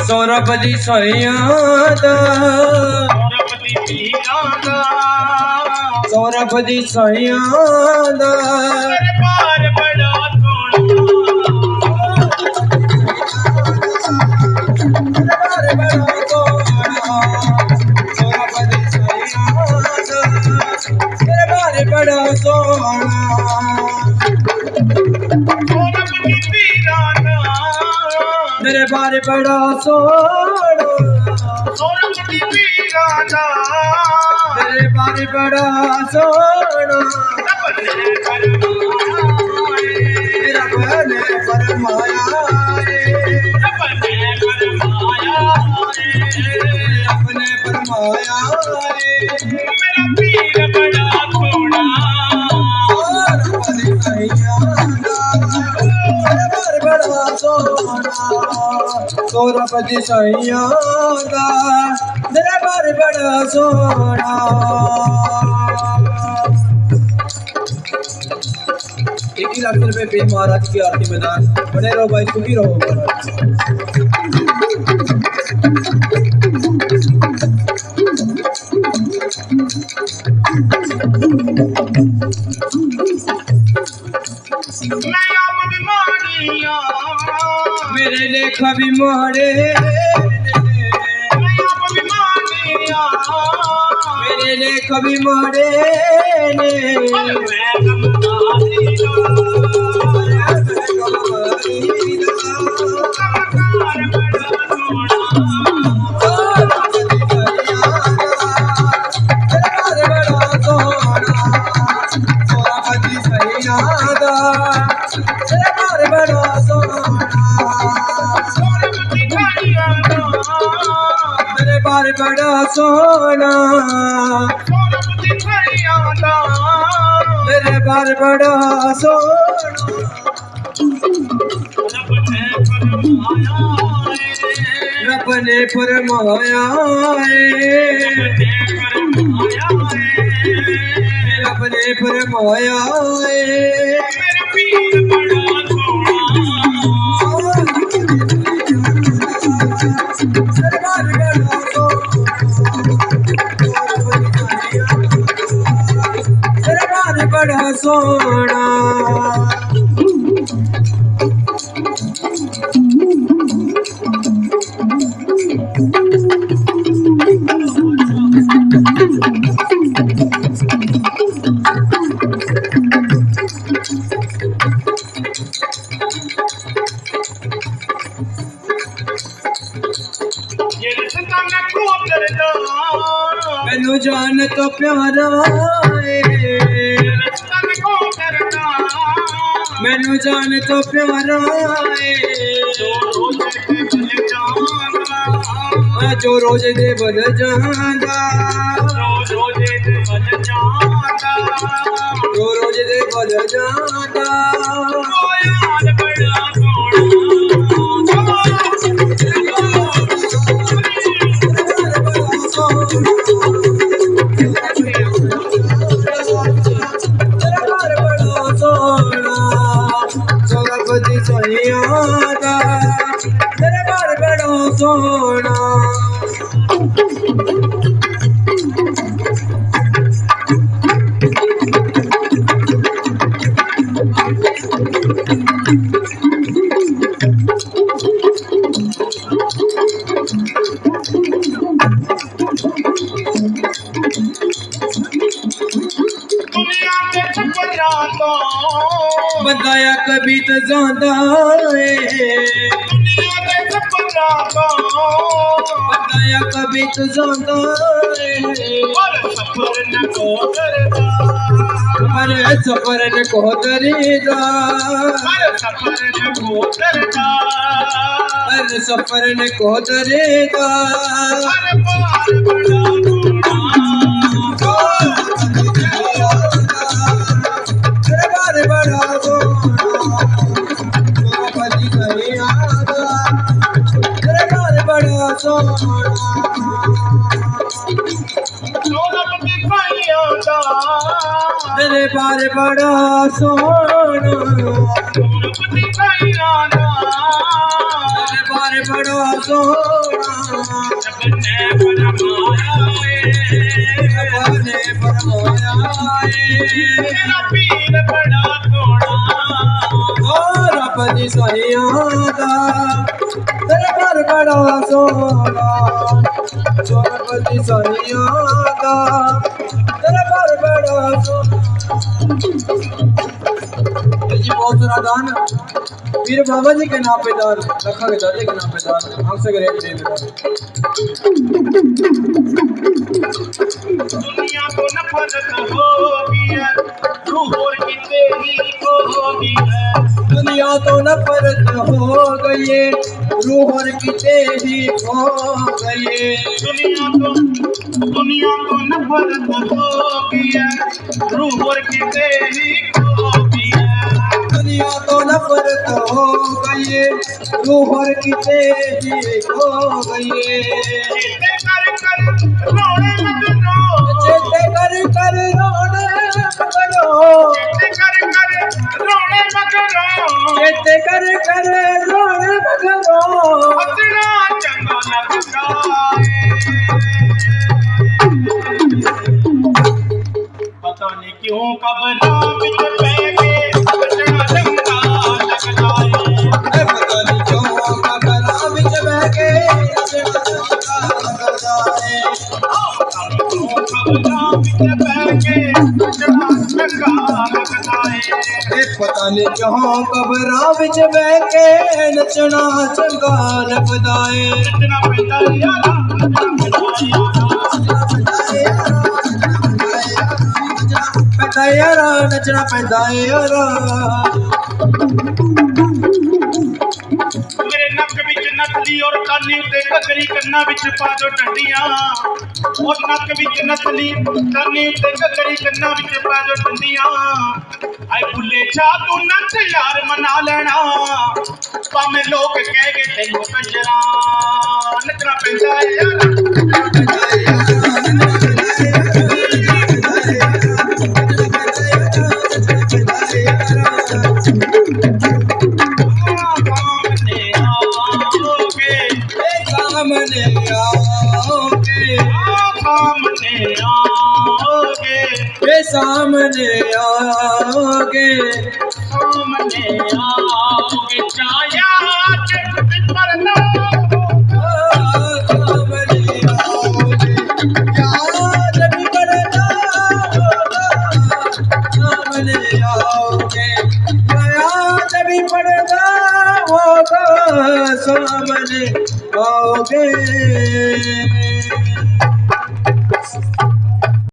सौरभ दी सैयादा सौरभ दी सैयादा दरबार बड़ा बड़ा सोना मेरे बारे बड़ा सोना मेरे बारे बड़ा सोना रब ने फरमाया अपने फरमाया मेरा पीर बड़ा सौरभ दी सैयादा दरबार बड़ा सोना। एक ही लाख रुपए पे महाराज की आरती मैदान बने रहो भाई, सुखी रहो। मेरे लेख भी मोड़े मेरे लेख भी मोड़े बड़ा सोना मेरे बार बड़ा सोना रब ने फरमाया रब ने फरमाया बड़ा सोना मैनू जान तो प्यारा मैनू जान तो प्यारा जो रोज दे बल जांदा जो रोज दे बल जांदा दरबार बड़ा सोना बताया कभी तो जाता है बताया कभी तो जाता है अरे सफर न को दरेगा अरे सफर न को दरेगा मेरे बार बड़ा सोना रब दी गैया दा दरबार बड़ा सोना रब ने फरमाया रब ने फरमाया मेरा पीर बड़ा सोना ओ रब दी सहिया दा दरबार बड़ा सोना रब दी सहिया दा दरबार बड़ा सोना जी बहुत सारा दान पीर बाबा जी के नाम पे दान रखा के दादे के नाम पे दान हमसे ग्रेट दे बेटा दुनिया को नफरत हो गई है रूह और किते ही को हो गई है दुनिया तो नफरत हो गई है रूह और किते ही खो गई है दुनिया तो नफरत हो गई है रूह और किते ही खो गई है दुनिया तो नफरत हो गई है रूह और किते ही खो गई है चेते कर कर रोने मत रो चेते कर कर रोने मत रो चेते कर कर रोने मत रो चेते कर कर रोने मत रो हंसना चंगा लगता है पता नहीं क्यों कब्रों विच पै के हंसना चंगा लगता है पता नहीं क्यों कबरा विच बह के नचना चंगा लगदा है पता नहीं क्यों कबरा विच बह के नचना चंगा लगदा है पैदा यारा नचना पैदा यारा मेरे नक विच नथली और कानी उत्ते घगरी कन्ना विच पा दो डंडियां और नक विच नथली कानी उत्ते घगरी कन्ना विच पा दो डंडियां आए भुले जा तू नच यार मना लेना भावें लोग कह के तेनू कंजरा नचना पैंदा है यार सामने आओगे ये सामने आओगे छाया पर ना सामने आओगे याद भी करना होगा सामने आओगे याद भी पड़ना होगा सामने आओगे